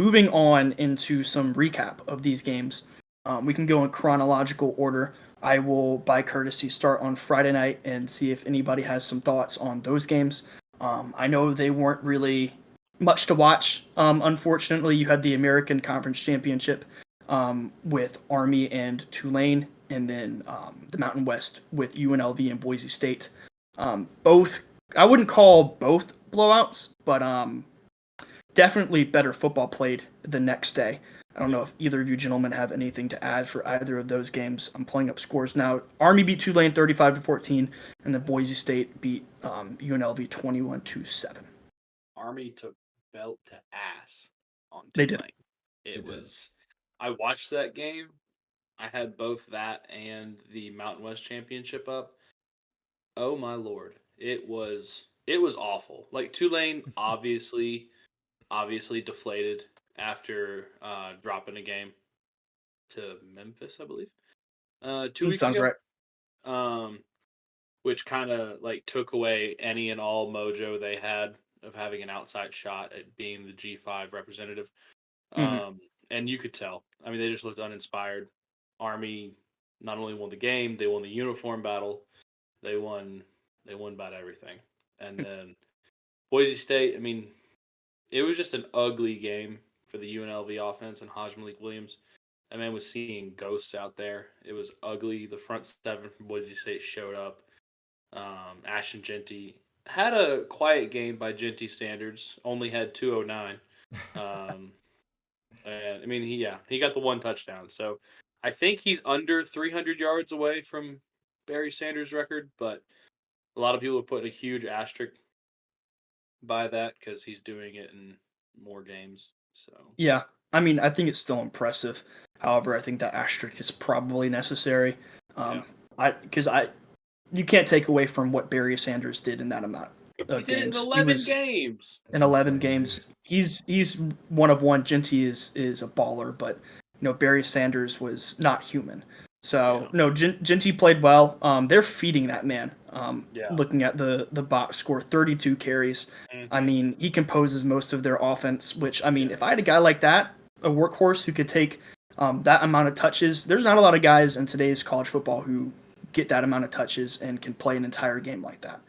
moving on into some recap of these games. We can go in chronological order. I will, by courtesy, start on Friday night and see if anybody has some thoughts on those games. I know they weren't really much to watch. Unfortunately, you had the American Conference Championship with Army and Tulane, and then the Mountain West with UNLV and Boise State. Both, I wouldn't call both blowouts, but definitely better football played the next day. I don't know if either of you gentlemen have anything to add for either of those games. I'm pulling up scores now. Army beat Tulane 35-14, and then Boise State beat UNLV 21-7. Army took belt to ass on Tulane. They did. It was. I watched that game. I had both that and the Mountain West Championship up. Oh my lord, it was awful. Like Tulane obviously deflated after dropping a game to Memphis, I believe. 2 weeks Sounds ago. right. Which kind of like took away any and all mojo they had of having an outside shot at being the G5 representative. And you could tell. I mean, they just looked uninspired. Army not only won the game, they won the uniform battle. They won about everything. And then Boise State, I mean, it was just an ugly game for the UNLV offense and Haj Malik Williams. That man was seeing ghosts out there. It was ugly. The front seven from Boise State showed up. Ashton Genty had a quiet game by Genty standards. Only had 209. And I mean, he got the one touchdown. So I think he's under 300 yards away from Barry Sanders' record, but a lot of people are putting a huge asterisk by that because he's doing it in more games. So yeah, I mean, I think it's still impressive. However, I think that asterisk is probably necessary. You can't take away from what Barry Sanders did in that amount of he did games. It in 11 games. In 11 games, he's one of one. Genty is a baller, but Barry Sanders was not human. So no, Genty played well. They're feeding that man. Looking at the box score, 32 carries. I mean, he composes most of their offense. Which I mean, if I had a guy like that, a workhorse who could take that amount of touches, there's not a lot of guys in today's college football who get that amount of touches and can play an entire game like that.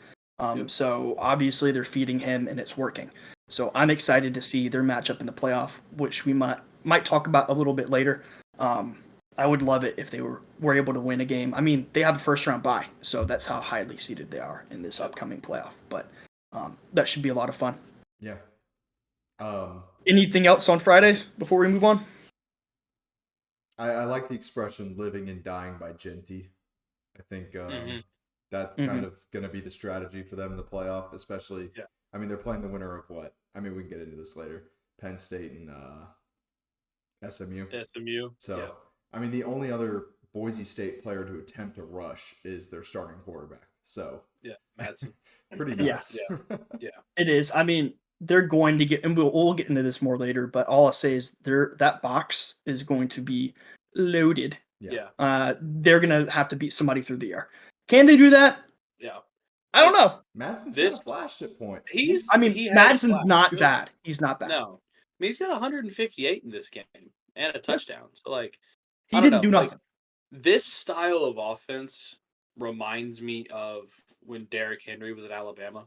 So obviously they're feeding him and it's working. So I'm excited to see their matchup in the playoff, which we might talk about a little bit later. I would love it if they were able to win a game. I mean, they have a first round bye, so that's how highly seeded they are in this upcoming playoff. But that should be a lot of fun. Yeah. Anything else on Friday before we move on? I like the expression "living and dying by Genty." I think that's kind of going to be the strategy for them in the playoff, especially. Yeah. I mean, they're playing the winner of what? I mean, we can get into this later. Penn State and SMU. So, I mean, the only other Boise State player to attempt a rush is their starting quarterback. So, Madsen. Pretty nuts. Yeah. It is. I mean, they're going to get, and we'll get into this more later, but all I'll say is that box is going to be loaded. Yeah. They're going to have to beat somebody through the air. Can they do that? Yeah. I don't know. Madsen's got flashed at points. Madsen's not bad. He's not bad. No. I mean, he's got 158 in this game and a touchdown. So, like, he didn't do nothing. Like, this style of offense reminds me of when Derrick Henry was at Alabama.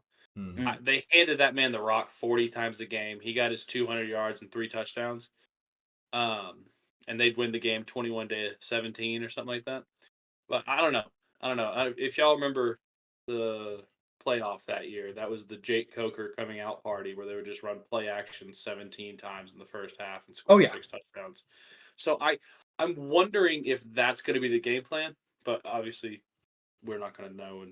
They handed that man the rock 40 times a game. He got his 200 yards and 3 touchdowns. And they'd win the game 21-17 or something like that. But I don't know. If y'all remember the playoff that year, that was the Jake Coker coming out party where they would just run play action 17 times in the first half and score 6 touchdowns. So I'm wondering if that's going to be the game plan, but obviously we're not going to know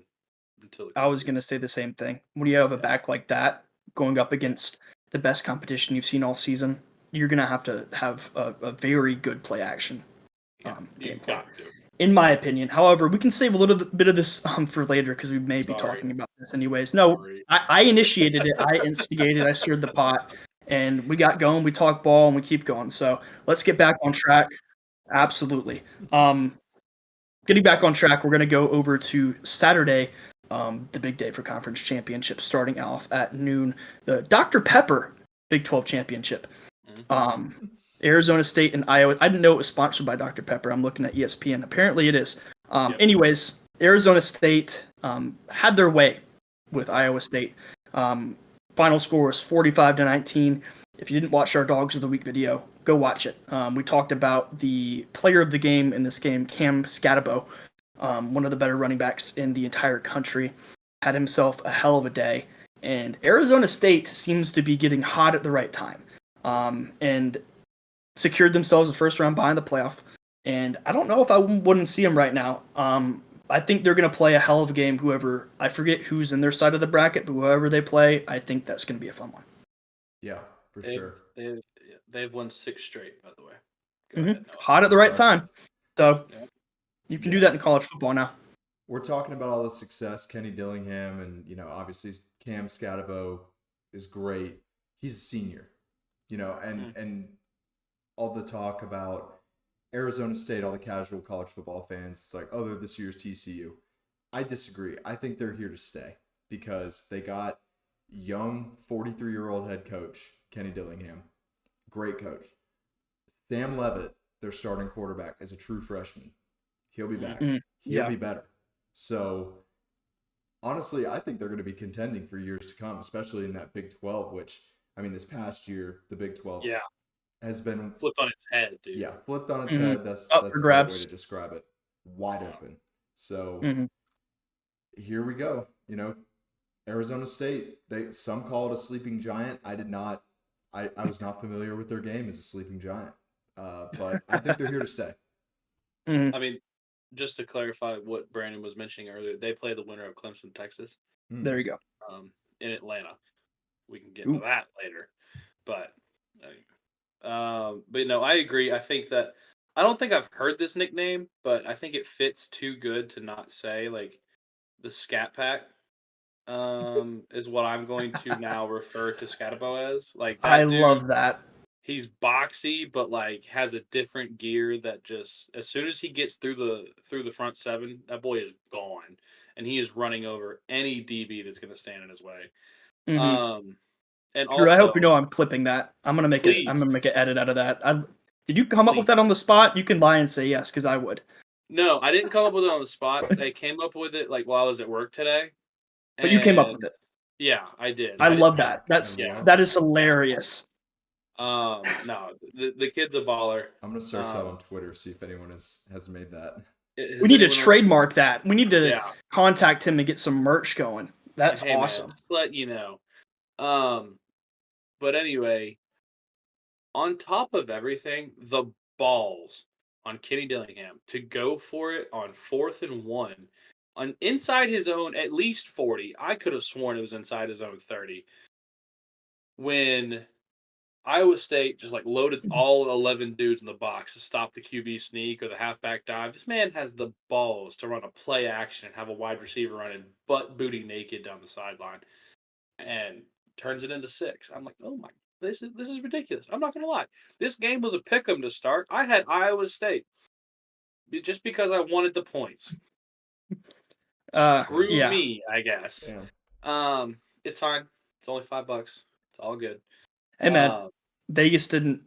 until I was going to say the same thing. When you have a back like that going up against the best competition you've seen all season, you're going to have a very good play action game plan, in my opinion. However, we can save a little bit of this for later because we may be talking about this anyways. No, I initiated it. I instigated. I stirred the pot. And we got going. We talk ball and we keep going. So let's get back on track. Absolutely. Getting back on track, we're going to go over to Saturday, the big day for conference championships, starting off at noon. The Dr. Pepper Big 12 championship. Arizona State and Iowa. I didn't know it was sponsored by Dr. Pepper. I'm looking at ESPN. Apparently it is. Anyways, Arizona State had their way with Iowa State. Final score was 45-19. If you didn't watch our Dogs of the Week video, go watch it. We talked about the player of the game in this game, Cam Scatabo, one of the better running backs in the entire country, had himself a hell of a day. And Arizona State seems to be getting hot at the right time, and secured themselves a first-round bye in the playoff. And I don't know if I wouldn't see them right now. I think they're going to play a hell of a game. Whoever, I forget who's in their side of the bracket, but whoever they play, I think that's going to be a fun one. Yeah, for sure. They've won 6 straight, by the way. Go ahead, Noah. Hot at the right time. So you can do that in college football now. We're talking about all the success, Kenny Dillingham, and obviously Cam Scatabo is great. He's a senior, and all the talk about Arizona State, all the casual college football fans, it's like, oh, they're this year's TCU. I disagree. I think they're here to stay because they got young 43-year-old head coach Kenny Dillingham, great coach. Sam Levitt, their starting quarterback, is a true freshman. He'll be back. He'll be better. So, honestly, I think they're going to be contending for years to come, especially in that Big 12, which, this past year, the Big 12 has been flipped on its head, dude. Yeah, flipped on its head. That's Up a for great grabs. way to describe it. Wide open. So, here we go. Arizona State, some call it a sleeping giant. I did not. I was not familiar with their game as a sleeping giant. But I think they're here to stay. Just to clarify what Brandon was mentioning earlier, they play the winner of Clemson, Texas. There you go. In Atlanta. We can get into that later. But I agree. I think that I don't think I've heard this nickname, but I think it fits too good to not say. Like the Scat Pack is what I'm going to now refer to Scatabo as. Like that I dude, love that. He's boxy, but like has a different gear that just as soon as he gets through the front 7, that boy is gone, and he is running over any DB that's going to stand in his way. And Drew, I hope you know I'm clipping that. I'm gonna make it. I'm gonna make an edit out of that. Did you come up with that on the spot? You can lie and say yes, because I would. No, I didn't come up with it on the spot. I came up with it like while I was at work today. But you came up with it. Yeah, I did. I love that. That is hilarious. No, the kid's a baller. I'm gonna search that on Twitter, see if anyone has made that. We need to trademark that. We need to contact him and get some merch going. That's awesome. Man, just let you know. But anyway, on top of everything, the balls on Kenny Dillingham to go for it on 4th and 1 on inside his own at least 40. I could have sworn it was inside his own 30. When Iowa State just like loaded all 11 dudes in the box to stop the QB sneak or the halfback dive. This man has the balls to run a play action and have a wide receiver running butt booty naked down the sideline and turns it into 6. I'm like, oh my, this is ridiculous. I'm not gonna lie. This game was a pick 'em to start. I had Iowa State just because I wanted the points. Screw me, I guess. Yeah. It's fine. It's only $5. It's all good. Hey man, Vegas didn't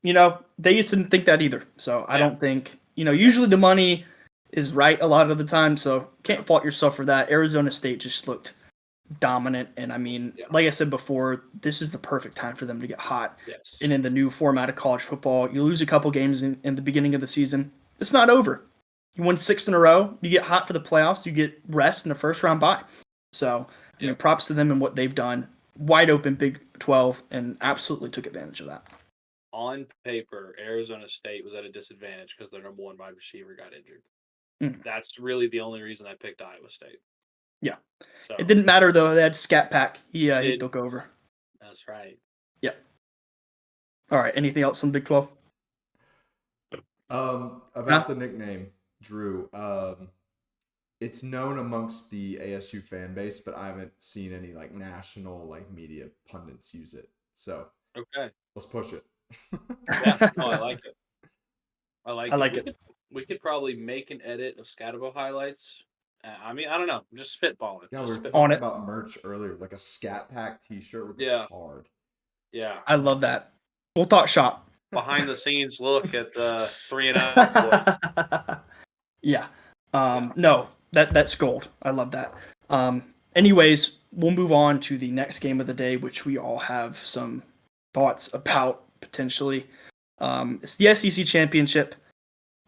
Vegas didn't think that either. So I don't think usually the money is right a lot of the time. So can't fault yourself for that. Arizona State just looked dominant, and like I said before, this is the perfect time for them to get hot. Yes. And in the new format of college football, you lose a couple games in the beginning of the season, it's not over. You win 6 in a row, you get hot for the playoffs, you get rest in the first round bye. So props to them and what they've done. Wide open Big 12 and absolutely took advantage of that. On paper, Arizona State was at a disadvantage because their number 1 wide receiver got injured. That's really the only reason I picked Iowa State. Yeah. So, it didn't matter, though. They had Scat Pack. He took over. That's right. Yeah. All right. Anything else on Big 12? About the nickname, Drew. It's known amongst the ASU fan base, but I haven't seen any national media pundits use it. So let's push it. Yeah, I like it. I like it. We could probably make an edit of Scatabo highlights. I don't know. I'm just spitballing. Yeah, we were talking talking about merch earlier, like a Scat Pack T-shirt would be hard. Yeah, I love that. We'll talk shop. Behind the scenes look at the 3-0 boys. Yeah. No, that's gold. I love that. Anyways, we'll move on to the next game of the day, which we all have some thoughts about potentially. It's the SEC championship,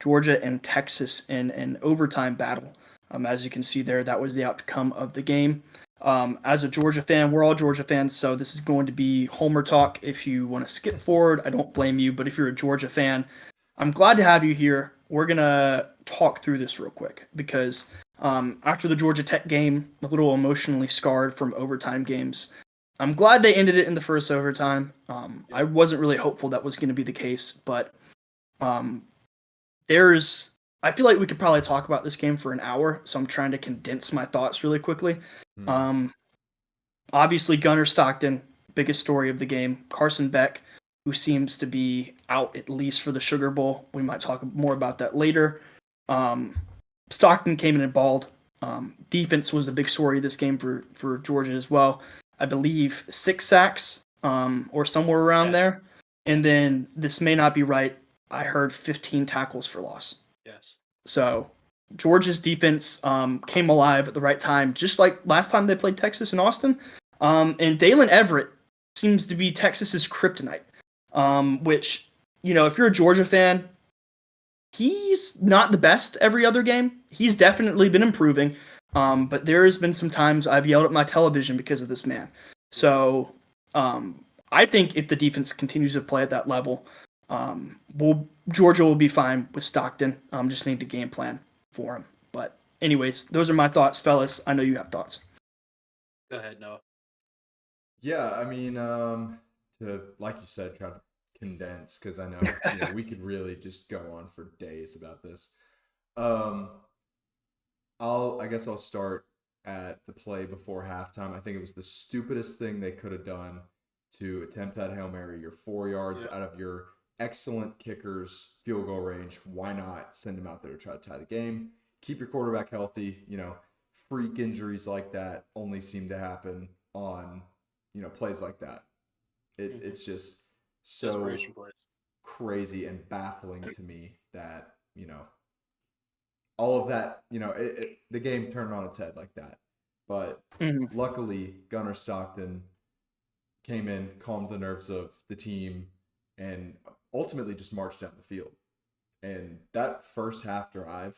Georgia and Texas in an overtime battle. As you can see there, that was the outcome of the game. As a Georgia fan, we're all Georgia fans, so this is going to be Homer talk. If you want to skip forward, I don't blame you, but if you're a Georgia fan, I'm glad to have you here. We're going to talk through this real quick because after the Georgia Tech game, a little emotionally scarred from overtime games. I'm glad they ended it in the first overtime. I wasn't really hopeful that was going to be the case, but I feel like we could probably talk about this game for an hour, so I'm trying to condense my thoughts really quickly. Obviously, Gunnar Stockton, biggest story of the game. Carson Beck, who seems to be out at least for the Sugar Bowl. We might talk more about that later. Stockton came in and balled. Defense was a big story of this game for Georgia as well. I believe 6 sacks or somewhere around there. And then, this may not be right, I heard 15 tackles for loss. Yes. So Georgia's defense came alive at the right time, just like last time they played Texas in Austin. And Dalen Everett seems to be Texas's kryptonite, which, if you're a Georgia fan, he's not the best every other game. He's definitely been improving, but there has been some times I've yelled at my television because of this man. So I think if the defense continues to play at that level, Georgia will be fine with Stockton. Just need to game plan for him. But anyways, those are my thoughts, fellas. I know you have thoughts. Go ahead, Noah. Yeah, I mean, to, like you said, try to condense, because I know, we could really just go on for days about this. I guess I'll start at the play before halftime. I think it was the stupidest thing they could have done to attempt that Hail Mary. You're 4 yards out of your excellent kicker's field goal range. Why not send him out there to try to tie the game? Keep your quarterback healthy. Freak injuries like that only seem to happen on, plays like that. It's just so crazy and baffling to me that, all of that, the game turned on its head like that. But luckily, Gunnar Stockton came in, calmed the nerves of the team, and ultimately just marched down the field. And that first half drive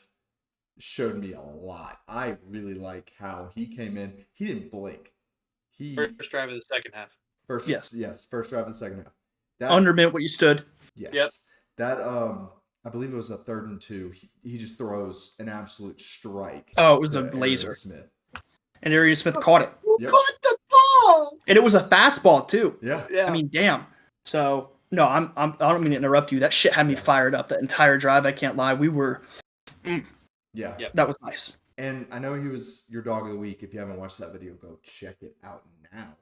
showed me a lot. I really like how he came in. He didn't blink. First drive of the second half. First drive of the second half. That undermeant what you stood. Yes. Yep. That I believe it was a 3rd and 2. He just throws an absolute strike. Oh, it was a laser. Smith. And Arian Smith caught it. Yep. Caught the ball. And it was a fastball too. Yeah. I mean, damn. So no, I don't mean to interrupt you. That shit had me fired up that entire drive. I can't lie. We were. Yeah. That was nice. And I know he was your dog of the week. If you haven't watched that video, go check it out now.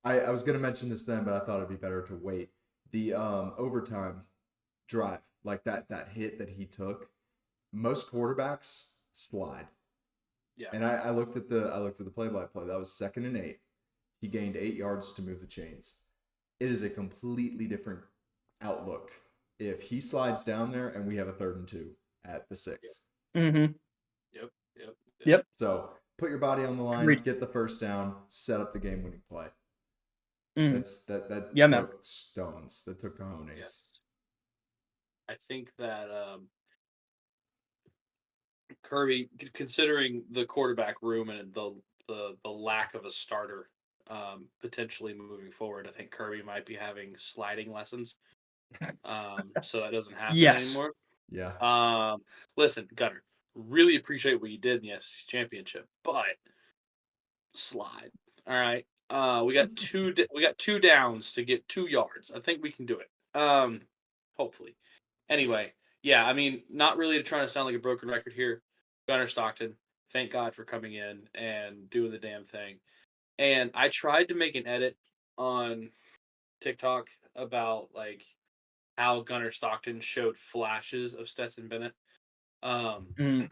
I was gonna mention this then, but I thought it'd be better to wait. The overtime drive, like that hit that he took, most quarterbacks slide. Yeah. And I looked at the play-by-play. That was 2nd and 8. He gained 8 yards to move the chains. It is a completely different outlook if he slides down there and we have a 3rd and 2 at the 6. Mm-hmm. Yep. So put your body on the line, get the first down, set up the game-winning play. That took stones. That took cojones. Yes. I think that Kirby, considering the quarterback room and the lack of a starter potentially moving forward, I think Kirby might be having sliding lessons. So that doesn't happen anymore. Yeah. Listen, Gunnar, really appreciate what you did in the SEC championship, but slide. All right. We got two downs to get 2 yards. I think we can do it. Hopefully. Anyway, yeah, I mean, not really trying to sound like a broken record here. Gunnar Stockton, thank God for coming in and doing the damn thing. And I tried to make an edit on TikTok about like how Gunnar Stockton showed flashes of Stetson Bennett. Maybe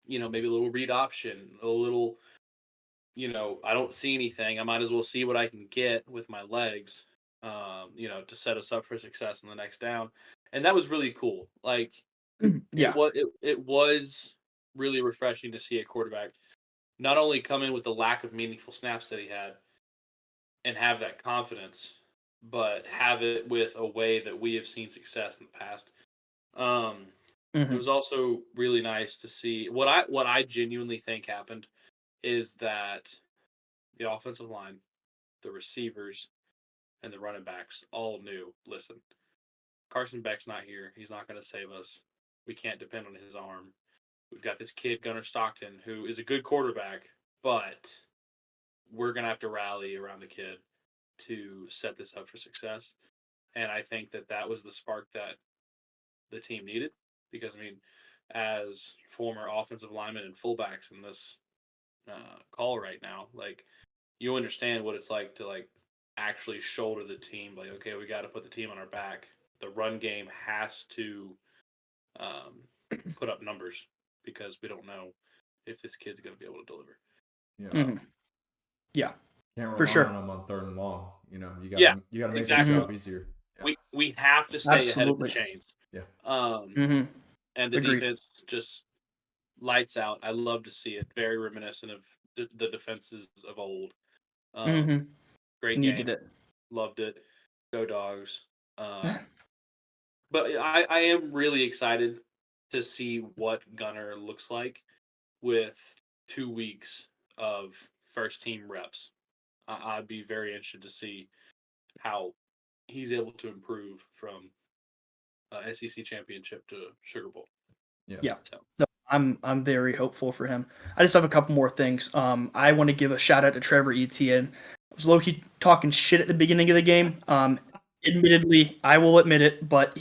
a little read option, a little, I don't see anything. I might as well see what I can get with my legs. to set us up for success in the next down, and that was really cool. Like Yeah. it was really refreshing to see a quarterback not only come in with the lack of meaningful snaps that he had and have that confidence, but have it with a way that we have seen success in the past. Um, it Hmm. was also really nice to see what I genuinely think happened is that the offensive line, the receivers, and the running backs all knew. Listen, Carson Beck's not here. He's not going to save us. We can't depend on his arm. We've got this kid Gunnar Stockton who is a good quarterback, but we're going to have to rally around the kid to set this up for success. And I think that that was the spark that the team needed because, I mean, as former offensive linemen and fullbacks in this call right now, like, you understand what it's like to, like, actually shoulder the team. Like, okay, we got to put the team on our back. The run game has to um, put up numbers because we don't know if this kid's going to be able to deliver. Yeah. Yeah, Can't for rely sure. on them on 3rd and long. You Yeah, gotta make his exactly. job easier. Yeah. We have to stay ahead of the Absolutely. chains. Yeah. Hmm. And the Agreed. defense just lights out. I love to see it. Very reminiscent of the defenses of old. Hmm. Great Needed game. it. Loved it. Go Dogs. But I am really excited to see what Gunner looks like with 2 weeks of first team reps. I'd be very interested to see how he's able to improve from SEC championship to Sugar Bowl. Yeah. So No, I'm very hopeful for him. I just have a couple more things. I want to give a shout out to Trevor Etienne. I was low-key talking shit at the beginning of the game. Admittedly, I will admit it, but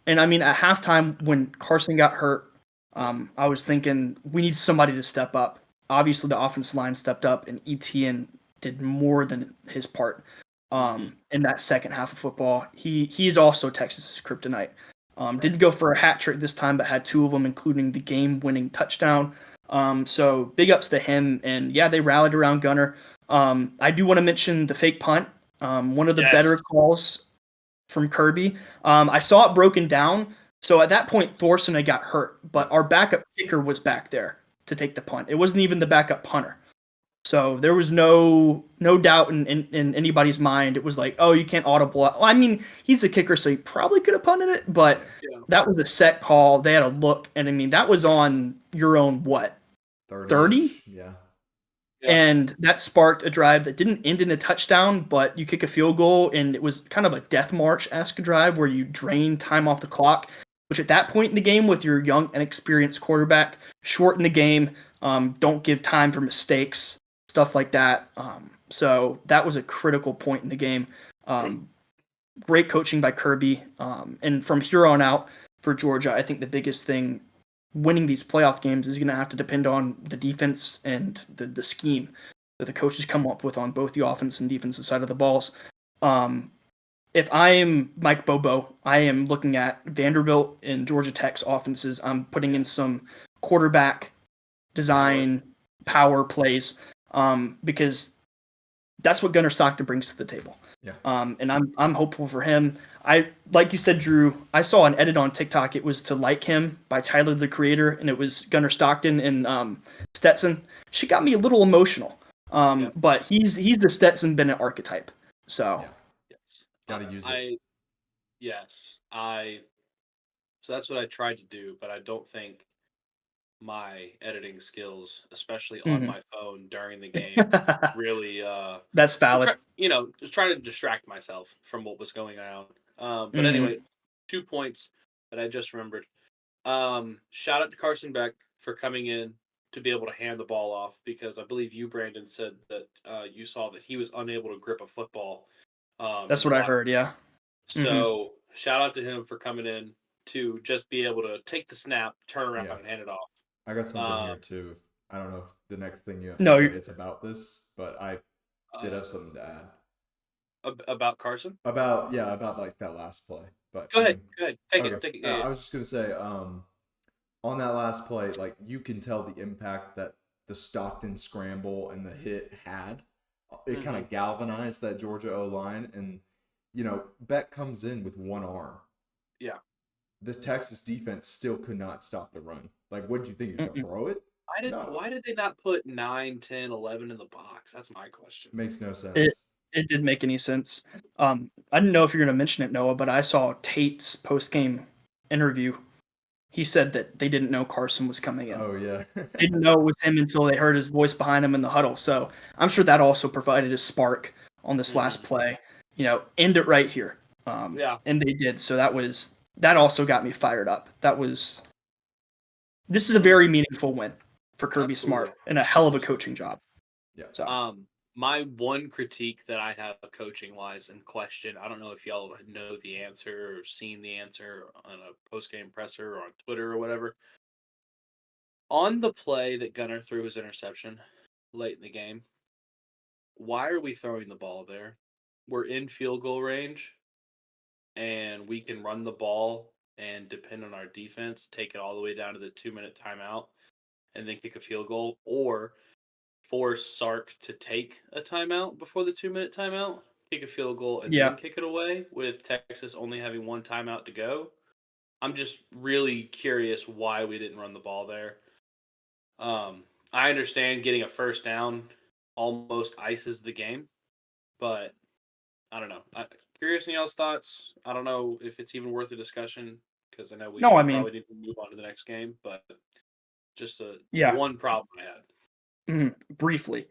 and I mean at halftime when Carson got hurt, I was thinking we need somebody to step up. Obviously, the offensive line stepped up, and Etienne did more than his part. In that second half of football, he's also Texas's kryptonite. Didn't go for a hat trick this time, but had two of them, including the game-winning touchdown. So big ups to him, and yeah, they rallied around Gunner. I do want to mention the fake punt. One of the better calls from Kirby. I saw it broken down. So at that point, Thorson had got hurt, but our backup kicker was back there to take the punt. It wasn't even the backup punter. So there was no doubt in anybody's mind. It was like, oh, you can't audible. Well, I mean, he's a kicker, so he probably could have punted it, but that was a set call. They had a look, and I mean, that was on your own what 30? Yeah. And that sparked a drive that didn't end in a touchdown, but you kick a field goal, and it was kind of a death march-esque drive where you drain time off the clock, which at that point in the game with your young, inexperienced quarterback, shorten the game, don't give time for mistakes, stuff like that. So that was a critical point in the game. Great coaching by Kirby. And from here on out for Georgia, I think the biggest thing winning these playoff games is going to have to depend on the defense and the scheme that the coaches come up with on both the offense and defensive side of the balls. If I am Mike Bobo, I am looking at Vanderbilt and Georgia Tech's offenses. I'm putting in some quarterback design power plays because that's what Gunnar Stockton brings to the table. Yeah. And I'm hopeful for him. I like you said, Drew. I saw an edit on TikTok. It was "To Like Him" by Tyler the Creator, and it was Gunnar Stockton and Stetson. She got me a little emotional. But he's the Stetson Bennett archetype. So gotta use it. So that's what I tried to do, but I don't think my editing skills, especially on my phone during the game, really that's valid. Just trying to distract myself from what was going on. But anyway, 2 points that I just remembered. Shout out to Carson Beck for coming in to be able to hand the ball off because I believe you, Brandon, said that you saw that he was unable to grip a football. That's what I heard, yeah. So shout out to him for coming in to just be able to take the snap, turn around, and hand it off. I got something here too. I don't know if the next thing you have No, to say is about this, but I did have something to add. About Carson? About like that last play. But go ahead. Take okay. it. Yeah. I was just gonna say, on that last play, like you can tell the impact that the Stockton scramble and the hit had. It kind of galvanized that Georgia O line, and Beck comes in with one arm. Yeah. This Texas defense still could not stop the run. Like, what did you think? He was going to throw it? Why did they not put 9, 10, 11 in the box? That's my question. Makes no sense. It didn't make any sense. I didn't know if you're going to mention it, Noah, but I saw Tate's post-game interview. He said that they didn't know Carson was coming in. Oh, yeah. They didn't know it was him until they heard his voice behind him in the huddle. So I'm sure that also provided a spark on this last play. End it right here. And they did. So that also got me fired up. This is a very meaningful win for Kirby Smart and a hell of a coaching job. Yeah. So. My one critique that I have coaching wise and question, I don't know if y'all know the answer or seen the answer on a post game presser or on Twitter or whatever. On the play that Gunnar threw his interception late in the game, why are we throwing the ball there? We're in field goal range and we can run the ball and depend on our defense, take it all the way down to the 2-minute timeout and then kick a field goal, or force Sark to take a timeout before the 2-minute timeout, kick a field goal, and then kick it away, with Texas only having one timeout to go. I'm just really curious why we didn't run the ball there. I understand getting a first down almost ices the game, but I don't know. Curious in y'all's thoughts. I don't know if it's even worth a discussion because I know we probably need to move on to the next game, but just one problem I had. Briefly,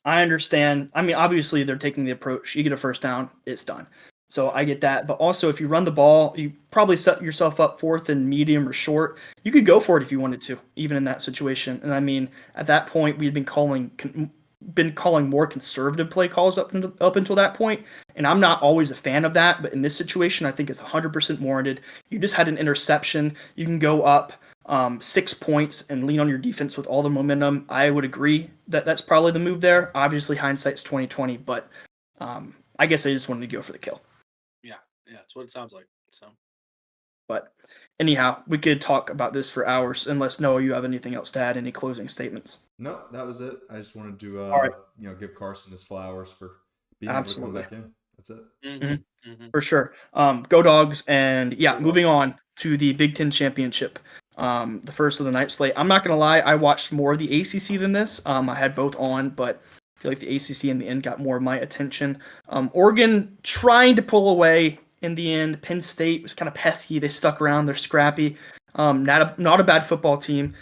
I understand. I mean, obviously they're taking the approach. You get a first down, it's done. So I get that. But also, if you run the ball, you probably set yourself up fourth and medium or short. You could go for it if you wanted to, even in that situation. And I mean, at that point, we'd been calling more conservative play calls up until that point. And I'm not always a fan of that. But in this situation, I think it's 100% warranted. You just had an interception. You can go up 6 points and lean on your defense with all the momentum. I would agree that that's probably the move there. Obviously, hindsight's 2020, but I guess I just wanted to go for the kill. Yeah, that's what it sounds like. So, but anyhow, we could talk about this for hours. Unless Noah, you have anything else to add? Any closing statements? No, that was it. I just wanted to, give Carson his flowers for being able to go back in. That's it. Mm-hmm. For sure. Go Dogs. And moving on to the Big Ten Championship. The first of the night slate. I'm not going to lie, I watched more of the ACC than this. I had both on, but I feel like the ACC in the end got more of my attention. Oregon trying to pull away in the end. Penn State was kind of pesky. They stuck around. They're scrappy. Not a bad football team.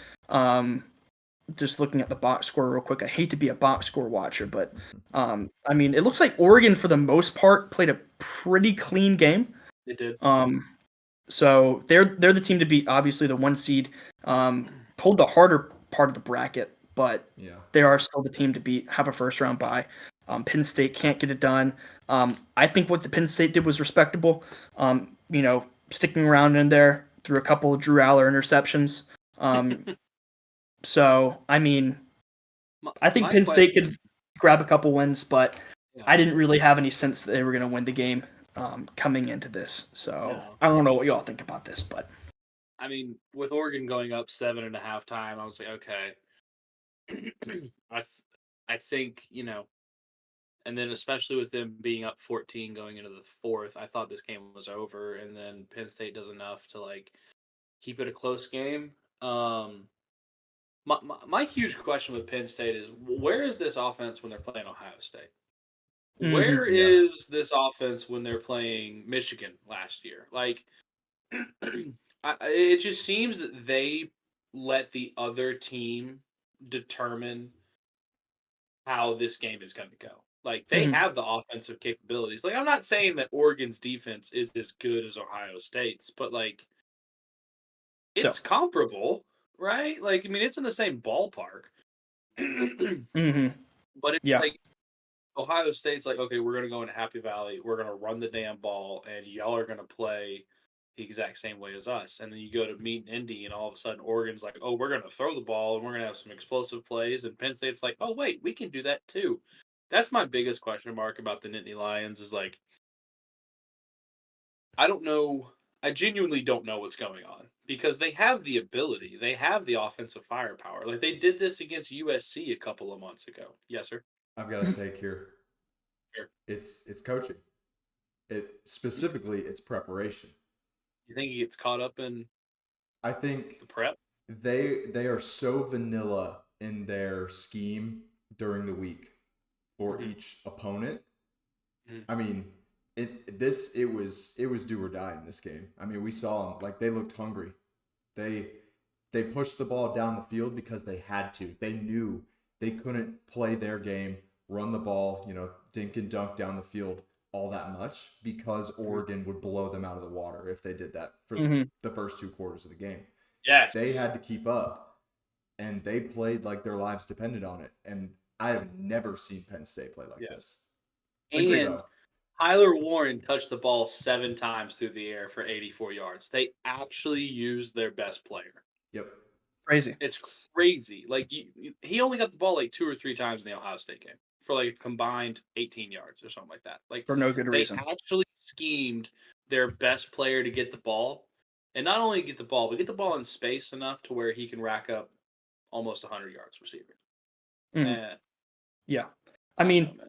Just looking at the box score real quick. I hate to be a box score watcher, but I mean, it looks like Oregon for the most part played a pretty clean game. They did. So they're the team to beat. Obviously, the 1 seed pulled the harder part of the bracket, but they are still the team to beat. Have a first round bye. Penn State can't get it done. I think what the Penn State did was respectable. Sticking around in there through a couple of Drew Aller interceptions. So I mean, I think Penn State could grab a couple wins, but I didn't really have any sense that they were going to win the game coming into this. So I don't know what y'all think about this, but I mean, with Oregon going up 7 at halftime, I was like, okay. I think, and then especially with them being up 14 going into the fourth, I thought this game was over, and then Penn State does enough to keep it a close game. My huge question with Penn State is, where is this offense when they're playing Ohio State? Where is this offense when they're playing Michigan last year? It just seems that they let the other team determine how this game is going to go. They have the offensive capabilities. I'm not saying that Oregon's defense is as good as Ohio State's, but it's comparable, right? I mean, it's in the same ballpark. But it's Ohio State's okay, we're going to go into Happy Valley. We're going to run the damn ball, and y'all are going to play the exact same way as us. And then you go to meet Indy, and all of a sudden Oregon's oh, we're going to throw the ball, and we're going to have some explosive plays. And Penn State's oh, wait, we can do that too. That's my biggest question mark about the Nittany Lions is I don't know. I genuinely don't know what's going on because they have the ability. They have the offensive firepower. They did this against USC a couple of months ago. Yes, sir. I've got a take here. Sure. It's coaching. Specifically, it's preparation. You think he gets caught up in? I think the prep. They are so vanilla in their scheme during the week for each opponent. I mean, it was do or die in this game. I mean, we saw them, like, they looked hungry. They pushed the ball down the field because they had to. They knew they couldn't play their game, run the ball, dink and dunk down the field all that much because Oregon would blow them out of the water if they did that for the first 2 quarters of the game. Yes. They had to keep up, and they played like their lives depended on it. And I have never seen Penn State play like this. And Tyler Warren touched the ball 7 times through the air for 84 yards. They actually used their best player. Yep. Crazy. It's crazy. Like, he only got the ball like 2 or 3 times in the Ohio State game for like a combined 18 yards or something like that. Like, for no good reason. They actually schemed their best player to get the ball. And not only get the ball, but get the ball in space enough to where he can rack up almost 100 yards receiving. Yeah. I mean,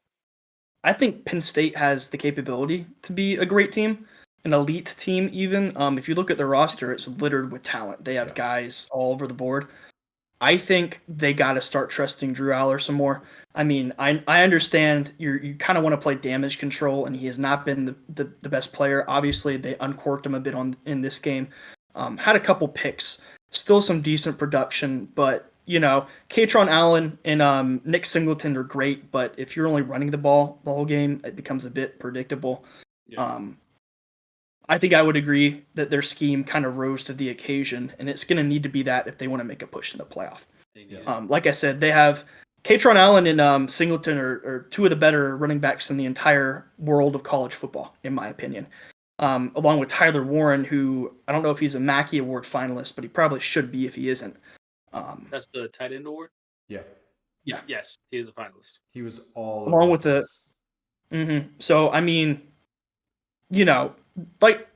I think Penn State has the capability to be a great team, an elite team even. If you look at their roster, it's littered with talent. They have guys all over the board. I think they got to start trusting Drew Aller some more. I mean, I understand you kind of want to play damage control, and he has not been the best player. Obviously, they uncorked him a bit in this game. Had a couple picks, still some decent production, but Katron Allen and Nick Singleton are great, but if you're only running the ball the whole game, it becomes a bit predictable. Yeah. I think I would agree that their scheme kind of rose to the occasion, and it's going to need to be that if they want to make a push in the playoff. Like I said, they have Katron Allen and Singleton are 2 of the better running backs in the entire world of college football, in my opinion. Along with Tyler Warren, who I don't know if he's a Mackey Award finalist, but he probably should be if he isn't. That's the tight end award? Yeah. Yes, he is a finalist. He was all along with the. So I mean, like,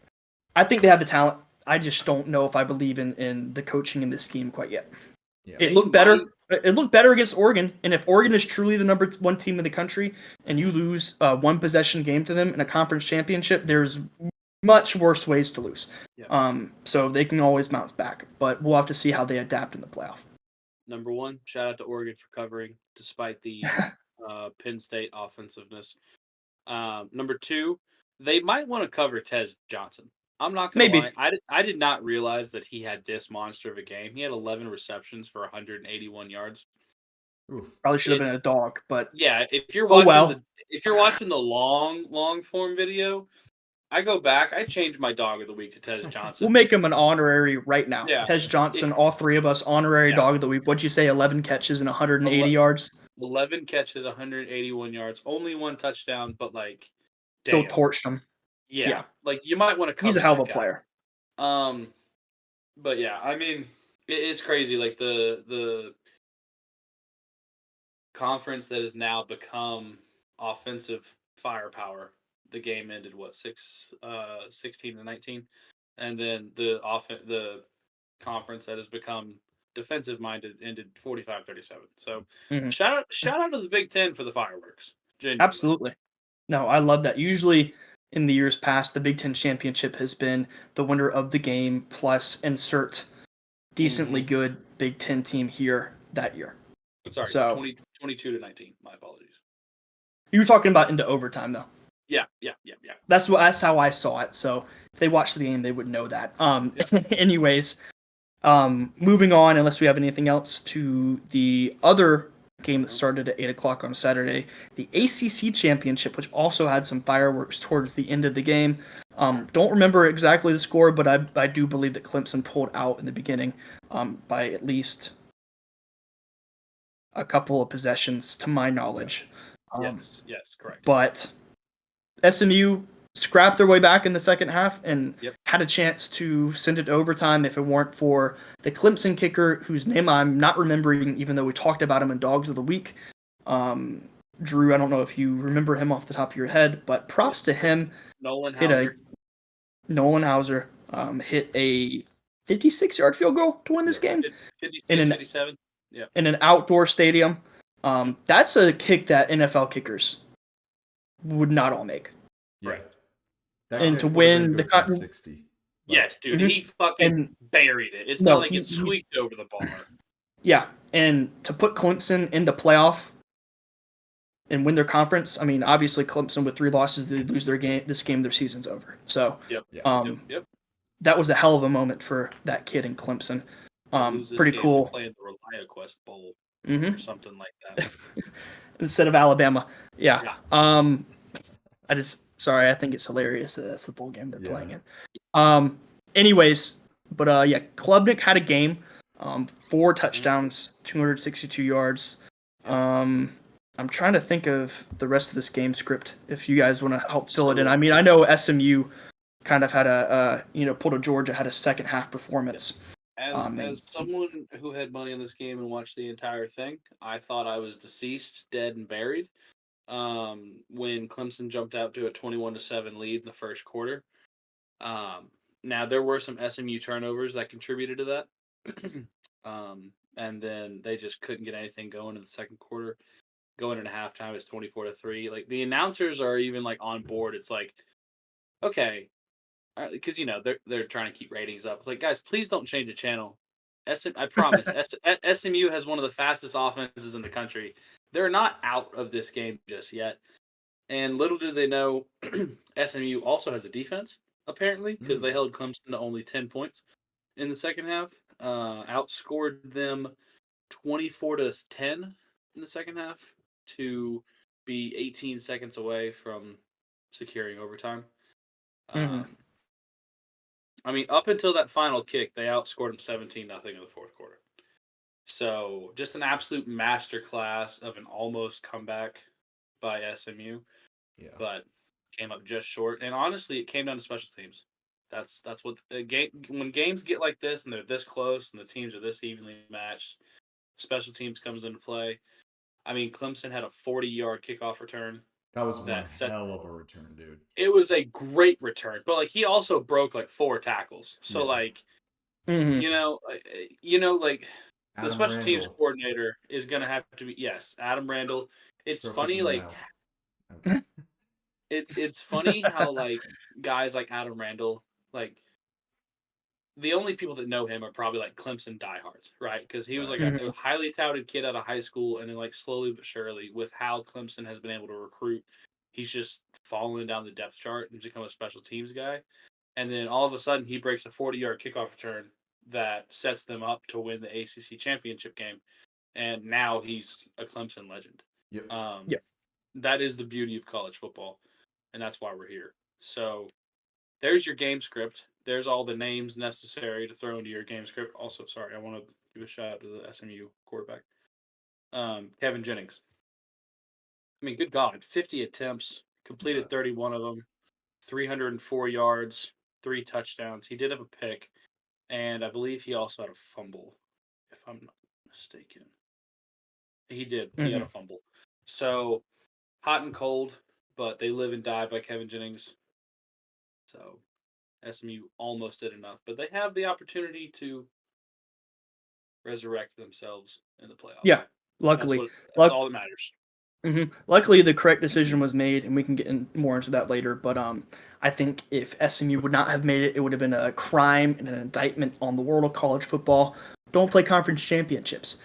I think they have the talent. I just don't know if I believe in the coaching in this scheme quite yet. Yeah. It looked better. It looked better against Oregon, and if Oregon is truly the number 1 team in the country, and you lose a 1 possession game to them in a conference championship, there's much worse ways to lose. Yeah. So they can always bounce back, but we'll have to see how they adapt in the playoff. Number 1, shout out to Oregon for covering despite the Penn State offensiveness. Number 2, they might want to cover Tez Johnson. I'm not going to lie. I did not realize that he had this monster of a game. He had 11 receptions for 181 yards. Oof. Probably should have been a dog, but yeah, if you're watching the long form video, I go back. I change my dog of the week to Tez Johnson. We'll make him an honorary right now. Yeah. Tez Johnson, all 3 of us, honorary dog of the week. What'd you say? 11 catches and 180 yards. 11 catches, 181 yards, only 1 touchdown, but like still torched him. Yeah, like you might want to cover. He's a hell of a player. But yeah, I mean, it's crazy. Like the conference that has now become offensive firepower. The game ended 16-19, and then the conference that has become defensive minded ended 45-37. So shout out to the Big Ten for the fireworks. Genuinely. Absolutely. No, I love that. Usually in the years past, the Big Ten championship has been the winner of the game plus insert decently good Big Ten team here that year. Sorry, so 22-19. My apologies. You were talking about into overtime, though. Yeah. That's how I saw it. So if they watched the game, they would know that. Anyways, moving on, unless we have anything else, to the other game that started at 8 o'clock on Saturday, the ACC Championship, which also had some fireworks towards the end of the game. Don't remember exactly the score, but I do believe that Clemson pulled out in the beginning by at least a couple of possessions, to my knowledge. Yes, correct. But SMU scrapped their way back in the second half and had a chance to send it to overtime if it weren't for the Clemson kicker, whose name I'm not remembering, even though we talked about him in Dogs of the Week. Drew, I don't know if you remember him off the top of your head, but props to him. Nolan Hauser hit a 56-yard field goal to win this game. 57. Yeah. In an outdoor stadium. That's a kick that NFL kickers would not all make. Right. That and kick to would have been win the good from 60. Yes, dude, Mhm. he fucking and buried it. It's not no, like it squeaked over the bar. yeah, and to put Clemson in the playoff and win their conference. I mean, obviously Clemson with 3 losses, they lose their game. This game, their season's over. So, Yep. um, Yep. that was a hell of a moment for that kid in Clemson. They lose this Pretty game cool. to play in the ReliaQuest Bowl Mm-hmm. or something like that. Instead of Alabama, yeah. Yeah. I think it's hilarious that that's the bowl game they're playing Yeah. in. Anyways, but yeah, Klubnik had a game, 4 touchdowns, 262 yards. I'm trying to think of the rest of this game script if you guys want to help fill it in. I mean, I know SMU kind of had Puerto Georgia had a second half performance. As someone who had money on this game and watched the entire thing, I thought I was deceased, dead, and buried. When Clemson jumped out to a 21-7 lead in the first quarter. Now there were some SMU turnovers that contributed to that. And then they just couldn't get anything going in the second quarter. Going into halftime, it's 24-3. Like the announcers are even like on board. It's like, okay, because they're trying to keep ratings up. It's like, guys, please don't change the channel. I promise, SMU has one of the fastest offenses in the country. They're not out of this game just yet. And little did they know, SMU also has a defense, apparently, because they held Clemson to only 10 points in the second half. Outscored them 24-10 in the second half to be 18 seconds away from securing overtime. I mean, up until that final kick, they outscored them 17-0 in the fourth quarter. So just an absolute masterclass of an almost comeback by SMU. Yeah. But came up just short. And honestly, it came down to special teams. That's what the game when games get like this and they're this close and the teams are this evenly matched, special teams comes into play. I mean, Clemson had a 40-yard kickoff return. That was one hell of a return, dude. It was a great return, but like he also broke like 4 tackles. So like, Mm-hmm. Like Adam the special teams Randall. coordinator is gonna have to be Adam Randall. It's funny, like okay. it's funny how like guys like Adam Randall, like the only people that know him are probably like Clemson diehards, right? Because he was like a highly touted kid out of high school, and then like slowly but surely, with how Clemson has been able to recruit, he's just fallen down the depth chart and become a special teams guy. And then all of a sudden, he breaks a 40-yard kickoff return that sets them up to win the ACC championship game, and now he's a Clemson legend. Yep. That is the beauty of college football, and that's why we're here. So there's your game script. There's all the names necessary to throw into your game script. Also, sorry, I want to give a shout out to the SMU quarterback, Kevin Jennings. I mean, good God, 50 attempts, completed 31 of them, 304 yards, 3 touchdowns. He did have a pick, and I believe he also had a fumble, if I'm not mistaken. He did. He had a fumble. So, hot and cold, but they live and die by Kevin Jennings. So, SMU almost did enough, but they have the opportunity to resurrect themselves in the playoffs. Yeah, luckily. That's all that matters. Mm-hmm. Luckily, the correct decision was made, and we can get more into that later. But I think if SMU would not have made it, it would have been a crime and an indictment on the world of college football. Don't play conference championships.